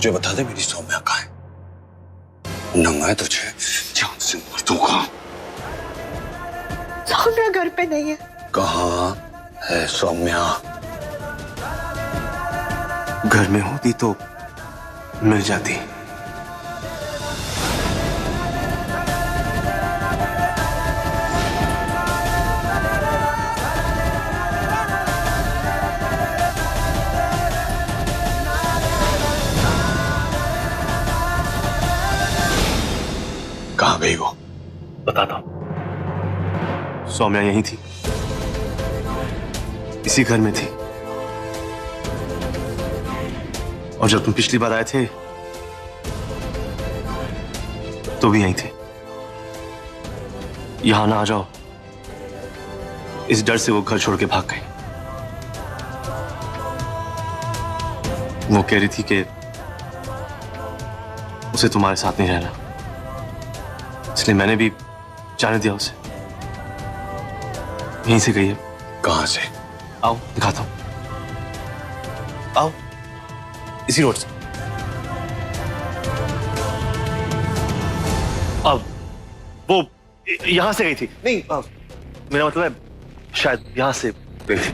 मुझे बता दे मेरी सौम्या कहाँ है, न मैं तुझे जान से मार दूंगा। सौम्या घर पे नहीं है। कहाँ है सौम्या? घर में होती तो मिल जाती। कहाँ गई वो? बताता हूं। सौम्या यहीं थी, इसी घर में थी। और जब तुम पिछली बार आए थे तो भी यहीं थे। यहां ना आ जाओ, इस डर से वो घर छोड़ के भाग गई। वो कह रही थी कि उसे तुम्हारे साथ नहीं रहना, इसलिए मैंने भी जाने दिया उसे। यहीं से गई है। कहां से? आओ दिखाता हूं, आओ इसी रोड से। अब वो यहां से गई थी। नहीं, मेरा मतलब है शायद यहां से गई थी।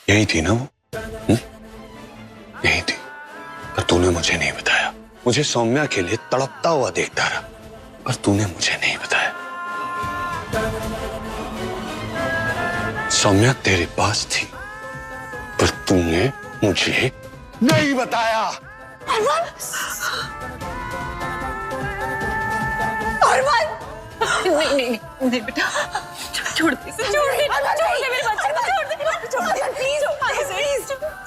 यही थी ना वो? यही थी, पर तूने मुझे नहीं बताया। मुझे सौम्या के लिए तड़पता हुआ देखता रहा, पर तूने मुझे नहीं बताया। सौम्या तेरे पास थी, पर तूने मुझे नहीं बताया। अरमान! नहीं बेटा, छोड़ दे मेरे बच्चे को, छोड़ दे प्लीज,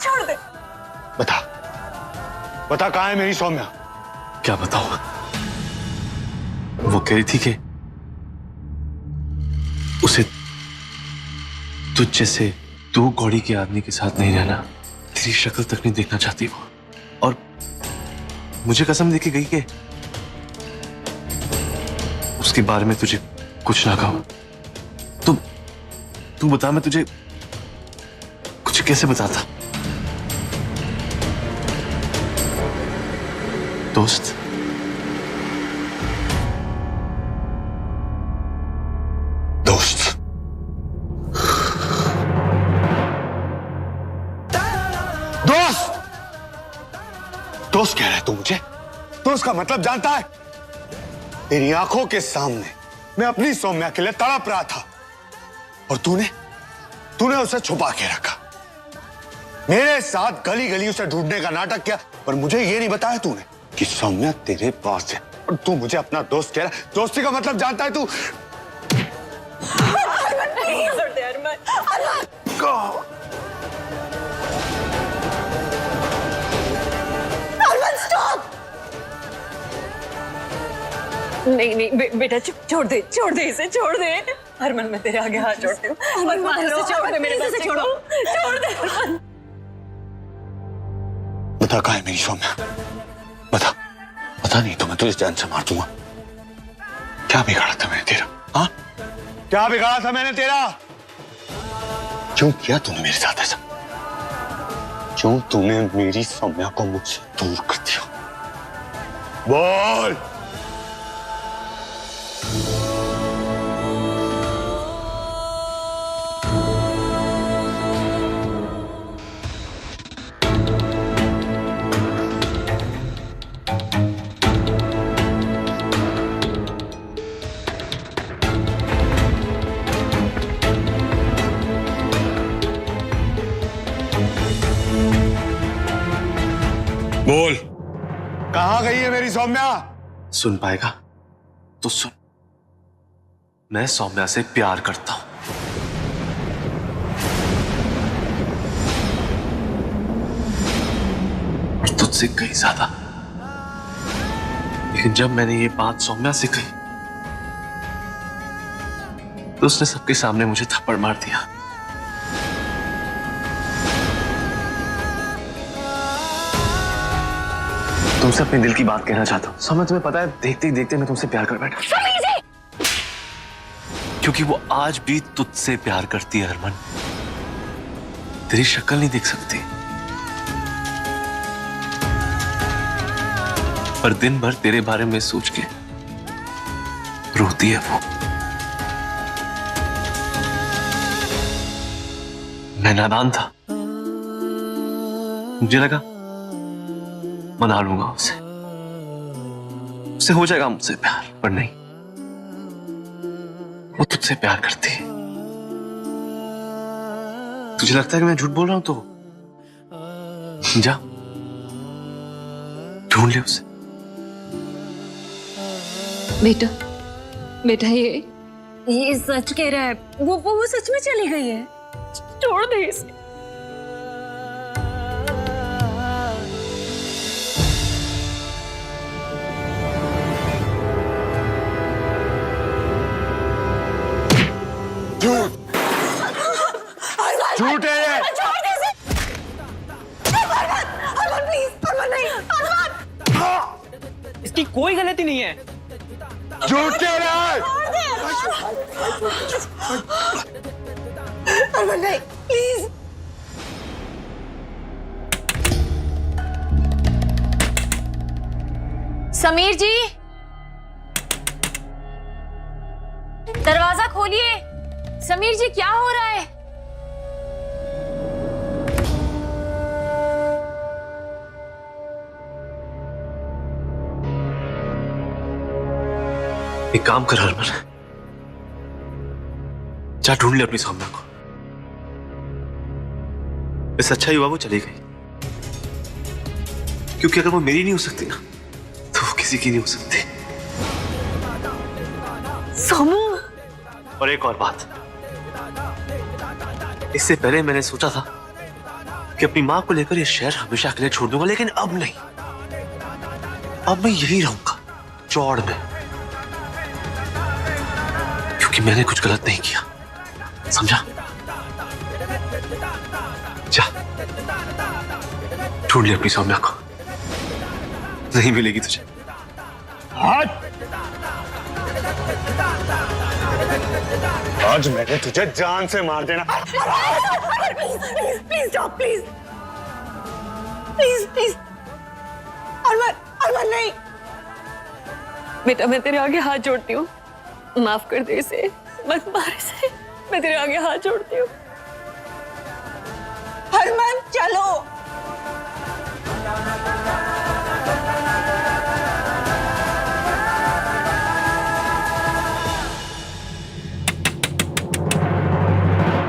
छोड़ दे। बता कहाँ है मेरी सौम्या? क्या बताऊं? वो कह रही थी कि उसे तुझ जैसे दो कौड़ी के आदमी के साथ नहीं रहना, तेरी शक्ल तक नहीं देखना चाहती वो। और मुझे कसम दे के गई कि उसके बारे में तुझे कुछ ना कहूं। तू बता, मैं तुझे कुछ कैसे बताता? दोस्त, दोस्त दोस्त कह रहा है तू मुझे? दोस्त का मतलब जानता है? तेरी आंखों के सामने मैं अपनी सौम्या के लिए तड़प रहा था, और तूने उसे छुपा के रखा। मेरे साथ गली गली उसे ढूंढने का नाटक किया, पर मुझे ये नहीं बताया तूने कि सौम्या तेरे पास है। और तू मुझे अपना दोस्त कह रहा है। दोस्ती का मतलब जानता है तू? नहीं बेटा, छोड़ दे इसे, छोड़ दे। हरमन, मैं तेरे आगे हाथ जोड़ती हूँ। छोड़ दे मेरे बच्चे को, छोड़ दे हरमन। बता कहाँ है मेरी सौम्या? बता नहीं तो मैं तुझे जान से मार दूंगा। क्या बिगाड़ा था मैंने तेरा? हाँ, क्या बिगाड़ा था मैंने तेरा? क्यों किया तूने मेरे साथ ऐसा? क्यों तूने मेरी सौम्या को मुझसे दूर कर दिया? बोल। बोल, कहां गई है मेरी सौम्या? सुन पाएगा तो सुन, मैं सौम्या से प्यार करता हूं। और तुझसे कहीं ज्यादा। लेकिन जब मैंने ये बात सौम्या से कही तो उसने सबके सामने मुझे थप्पड़ मार दिया। तुमसे अपने दिल की बात कहना चाहता हूं। सौम्या, तुम्हें पता है देखते ही देखते मैं तुमसे प्यार कर बैठा। क्यों क्योंकि वो आज भी तुझसे प्यार करती है अरमान। तेरी शक्ल नहीं देख सकती, पर दिन भर तेरे बारे में सोच के रोती है वो। मैं नादान था, मुझे लगा मना लूंगा उससे हो जाएगा मुझसे प्यार, पर नहीं, वो तुझसे प्यार करती है। तुझे लगता है कि मैं झूठ बोल रहा हूं तो जा ढूंढ ले उसे। बेटा बेटा ये सच कह रहा है, वो सच में चली गई है। छोड़ दे इसे। झूठ है ये। छोड़ दे इसे। अरमान प्लीज, अरमान नहीं, अरमान। इसकी कोई गलती नहीं है। झूठ कह रहा है। अरमान नहीं, प्लीज। समीर जी, दरवाजा खोलिए। समीर जी, क्या हो रहा है? एक काम कर हरमन, जा ढूंढ ले अपनी सौम्या को। इससे अच्छा ही हुआ वो चली गई, क्योंकि अगर वो मेरी नहीं हो सकती ना तो वो किसी की नहीं हो सकती। समू। और एक और बात, इससे पहले मैंने सोचा था कि अपनी मां को लेकर ये शहर हमेशा के लिए छोड़ दूंगा, लेकिन अब नहीं। अब मैं यही रहूंगा चौड़ में, क्योंकि मैंने कुछ गलत नहीं किया, समझा? जा ढूंढ ले अपनी सौम्या को, नहीं मिलेगी तुझे। आज मैंने तुझे जान से मार देना। Please please stop, please please please. Armaan, Armaan नहीं। बेटा मैं तेरे आगे हाथ जोड़ती हूँ, माफ कर दे इसे, मत मार इसे। मैं तेरे आगे हाथ जोड़ती हूँ। अरमान चलो।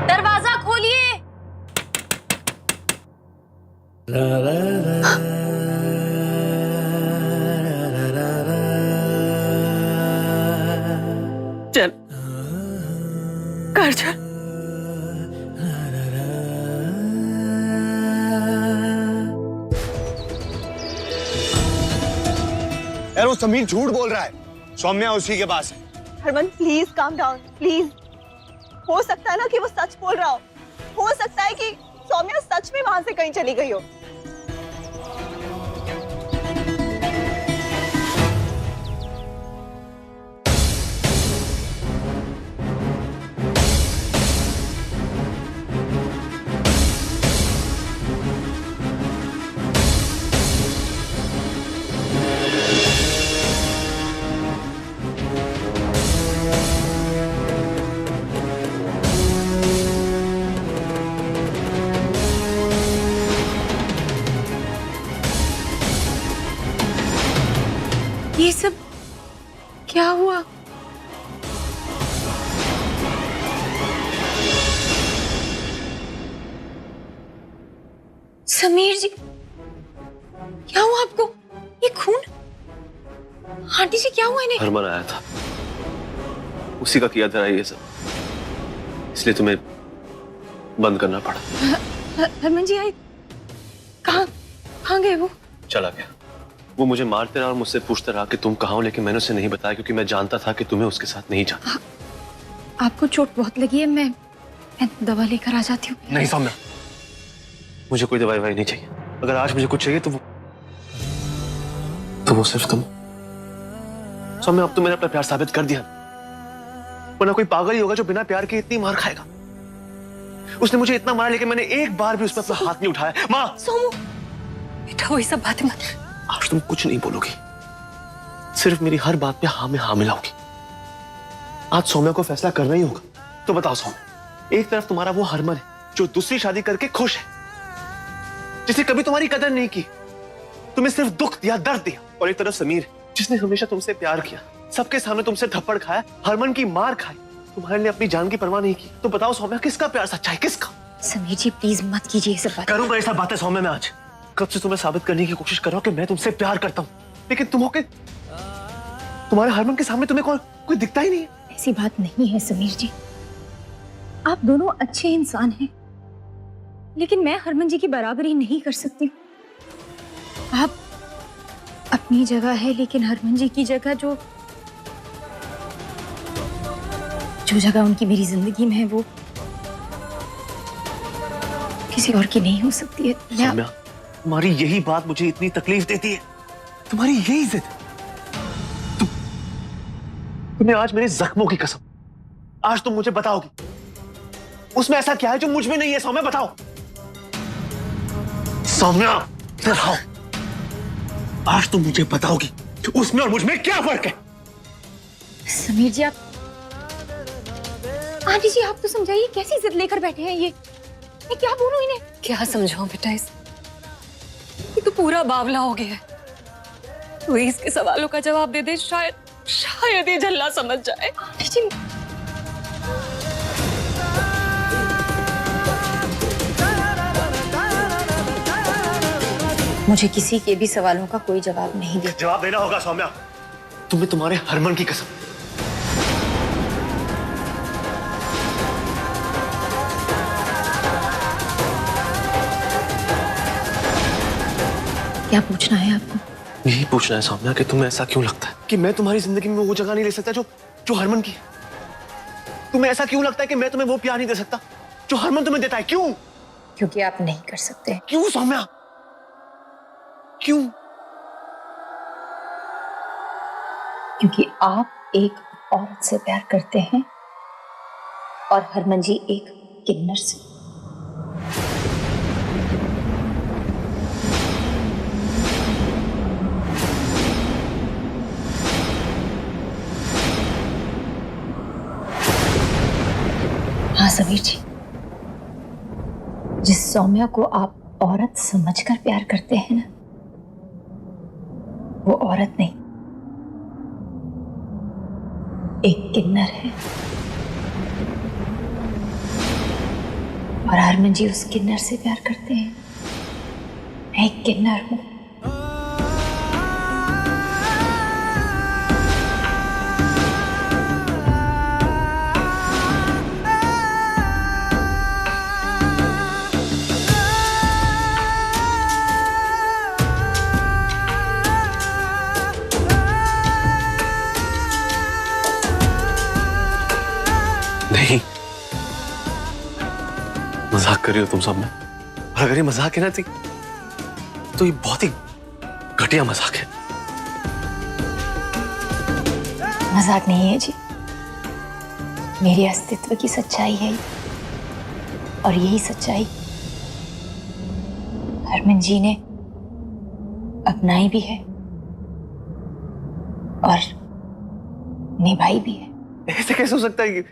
दरवाजा खोलिए। चल कर चल। यार वो समीर झूठ बोल रहा है, सौम्या उसी के पास है। Harman please calm down please. हो सकता है ना कि वो सच बोल रहा हो सकता है कि सौम्या सच में वहां से कहीं चली गई हो। ये सब क्या हुआ? समीर जी, क्या हुआ आपको? ये खून? आंटी जी क्या हुआ इन्हें? हरमन आया था, उसी का किया था ये सब, इसलिए तुम्हें बंद करना पड़ा। हरमन जी आए? कहाँ गए वो? चला गया। वो मुझे मारते रहा और मुझसे पूछता रहा कि तुम कहाँ हो, लेकिन मैंने उसे नहीं बताया क्योंकि मैं जानता था कि तुम्हें उसके साथ नहीं जाना। आपको चोट बहुत लगी है, मैं दवा लेकर आ जाती हूँ। नहीं सौम्या, मुझे कोई दवाई नहीं चाहिए। अगर आज मुझे कुछ चाहिए तो वो सिर्फ तुम। सौम्या, अब तो मैंने अपना प्यार साबित कर दिया, वरना कोई पागल ही होगा जो बिना प्यार के इतनी मार खाएगा। उसने मुझे इतना मारा लेकिन मैंने एक बार भी उस पर अपना हाथ नहीं उठाया। माँ सोमू, बेटा वही सब बातें मत। आज तुम कुछ नहीं बोलोगी, सिर्फ मेरी हर बात पे हाँ में हाँ मिलाओगी। आज सौम्या को फैसला करना ही होगा। तो बताओ सौम्या, एक तरफ तुम्हारा वो हरमन है जो दूसरी शादी करके खुश है, जिसने कभी तुम्हारी कदर नहीं की, तुम्हें सिर्फ दुख दिया, दर्द दिया, और एक तरफ समीर जिसने हमेशा तुमसे प्यार किया, सबके सामने तुमसे थप्पड़ खाया, हरमन की मार खाई, तुम्हारे लिए अपनी जान की परवाह नहीं की। तो बताओ सौम्या, किसका प्यार सच्चा है, किसका? समीर जी प्लीज मत कीजिए सब बात। करूंगा ये सब बातें सौम्या मैं। आज कब से तुम्हें साबित करने की कोशिश कर रहा हूं कि मैं तुमसे प्यार करता हूं, लेकिन तुम्हारे हरमन के सामने तुम्हें कोई दिखता ही नहीं है। ऐसी बात नहीं है समीर जी, आप दोनों अच्छे इंसान हैं, लेकिन मैं हरमन जी की बराबरी नहीं कर सकती। आप अपनी जगह है, लेकिन हरमन जी की जगह जो जगह उनकी मेरी जिंदगी में है वो किसी और की नहीं हो सकती है। सौम्या, तुम्हारी यही बात मुझे इतनी तकलीफ देती है, तुम्हारी यही जिद। तुम्हें आज मेरे जख्मों की कसम, आज तुम मुझे बताओगी उसमें ऐसा क्या है जो मुझ में नहीं है? सौम्या बताओ। सौम्या इधर आओ, आज तुम मुझे बताओगी कि उसमें और मुझ में क्या फर्क है? समीर जी, आप आंटी जी आप तो समझाइए, कैसी जिद लेकर बैठे हैं ये? मैं क्या बोलूं इन्हें? क्या समझाऊं बेटा, ये तो पूरा बावला हो गया है। तू इसके सवालों का जवाब दे दे, शायद ये झल्ला समझ जाए। आंटी जी मुझे किसी के भी सवालों का कोई जवाब नहीं दे। जवाब देना होगा सौम्या, तुम्हें तुम्हारे हरमन की कसम। क्या पूछना है आपको? यही पूछना है सौम्या कि तुम्हें ऐसा क्यों लगता है कि मैं तुम्हारी जिंदगी में वो जगह नहीं ले सकता जो हरमन की है? तुम्हें ऐसा क्यों लगता है कि मैं तुम्हें वो प्यार नहीं दे सकता जो हरमन तुम्हें देता है? क्यों? क्योंकि आप नहीं कर सकते। क्यों सौम्या, क्यों? क्योंकि आप एक औरत से प्यार करते हैं और हरमन जी एक किन्नर से। हाँ समीर जी, जिस सौम्या को आप औरत समझकर प्यार करते हैं ना, वो औरत नहीं, एक किन्नर है। और हरमन जी उस किन्नर से प्यार करते हैं। मैं एक किन्नर हूं। नहीं, मजाक कर रही हो तुम सब में। और अगर ये मजाक है ना तो ये बहुत ही घटिया मजाक है। मजाक नहीं है जी, मेरे अस्तित्व की सच्चाई है ये। और यही सच्चाई हरमन जी ने अपनाई भी है और निभाई भी है। ऐसे कैसे हो सकता है?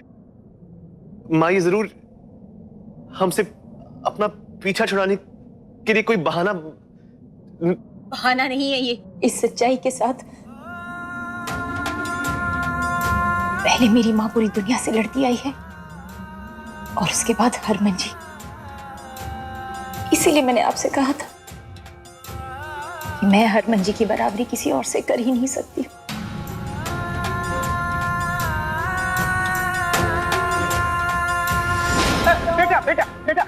माँ ये जरूर हमसे अपना पीछा छुड़ाने के लिए कोई बहाना नहीं है ये। इस सच्चाई के साथ पहले मेरी माँ पूरी दुनिया से लड़ती आई है और उसके बाद हरमन जी। इसीलिए मैंने आपसे कहा था कि मैं हरमन जी की बराबरी किसी और से कर ही नहीं सकती। बेटा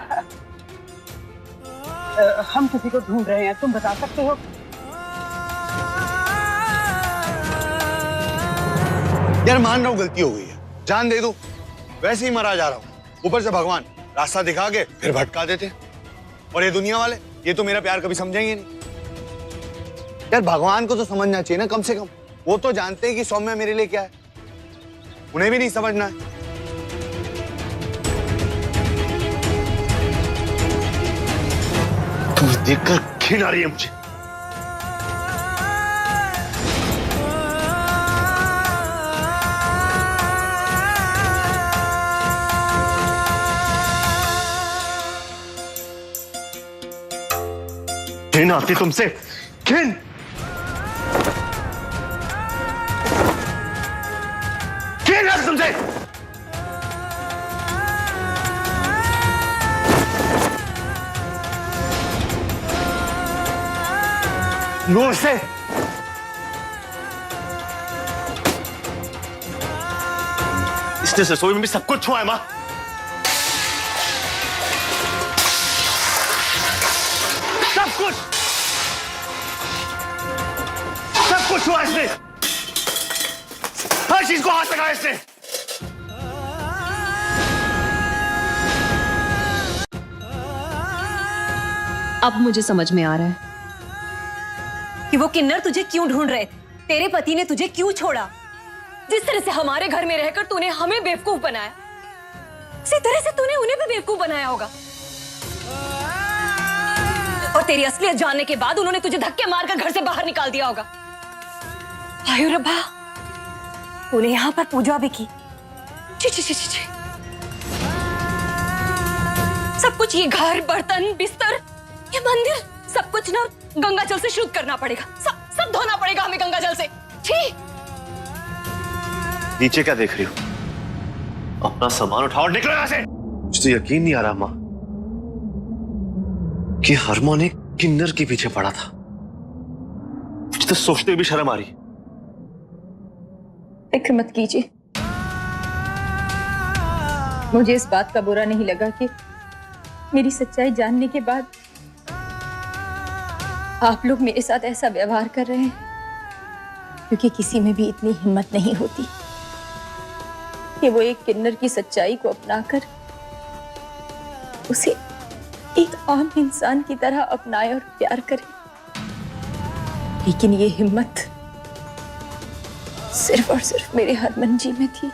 हम किसी को ढूंढ रहे हैं, तुम बता सकते हो? यार मान रहा हूँ गलती हो गई है, जान दे दो, वैसे ही मरा जा रहा हूँ। ऊपर से भगवान रास्ता दिखा के फिर भटका देते। और ये दुनिया वाले, ये तो मेरा प्यार कभी समझेंगे नहीं। यार भगवान को तो समझना चाहिए ना कम से कम। वो तो जानते हैं कि सौम्या मेरे लिए क्या है। उन्हें भी नहीं समझना है। तुम्हें देखकर घिन आ रही है मुझे। घिन आती तुमसे, घिन। घिन आती तुमसे। नूर से इसने रसोई में भी सब कुछ छुआ है मां। सब कुछ छुआ इसने, हर चीज को हाथ लगाया इसने। अब मुझे समझ में आ रहा है कि वो किन्नर तुझे क्यों ढूंढ रहे थे, तेरे पति ने तुझे क्यों छोड़ा। जिस तरह से हमारे घर में रहकर तूने हमें बेवकूफ बनाया, उसी तरह से तूने उन्हें भी बेवकूफ बनाया होगा। और तेरी असलियत जानने के बाद उन्होंने तुझे धक्के मारकर घर से बाहर निकाल दिया होगा। आयो रब्बा, तूने यहां पर पूजा भी की। छी छी छी छी छी। सब कुछ, ये घर, बर्तन, बिस्तर, ये मंदिर, सब कुछ ना गंगा जल से शुद्ध करना पड़ेगा। सब धोना पड़ेगा हमें गंगा जल से। छी। नीचे क्या देख रही हो? अपना सामान उठाओ और निकलो यहां से। मुझे तो यकीन नहीं आ रहा मां कि हरमो ने किन्नर के पीछे पड़ा था। मुझे तो सोचते भी शर्म आ रही। फिक्र मत कीजिए, मुझे इस बात का बुरा नहीं लगा कि मेरी सच्चाई जानने के बाद आप लोग मेरे साथ ऐसा व्यवहार कर रहे हैं, क्योंकि किसी में भी इतनी हिम्मत नहीं होती कि वो एक किन्नर की सच्चाई को अपनाकर उसे एक आम इंसान की तरह अपनाए और प्यार करे। लेकिन ये हिम्मत सिर्फ और सिर्फ मेरे हरमन जी में थी।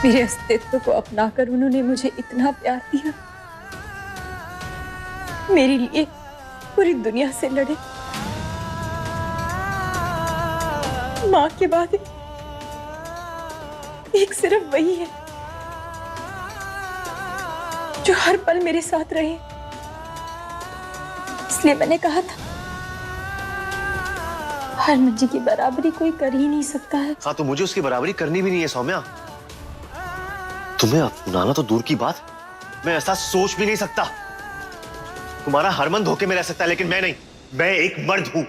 मेरे अस्तित्व को अपनाकर उन्होंने मुझे इतना प्यार दिया, मेरे लिए पूरी दुनिया से लड़े। मां के बाद एक सिर्फ वही है जो हर पल मेरे साथ रहे। इसलिए मैंने कहा था, हरमन जी की बराबरी कोई कर ही नहीं सकता है। हाँ, तो मुझे उसकी बराबरी करनी भी नहीं है सौम्या। तुम्हें अपनाना तो दूर की बात, मैं ऐसा सोच भी नहीं सकता। तुम्हारा हरमन धोखे में रह सकता है, लेकिन मैं नहीं। मैं एक मर्द हूं।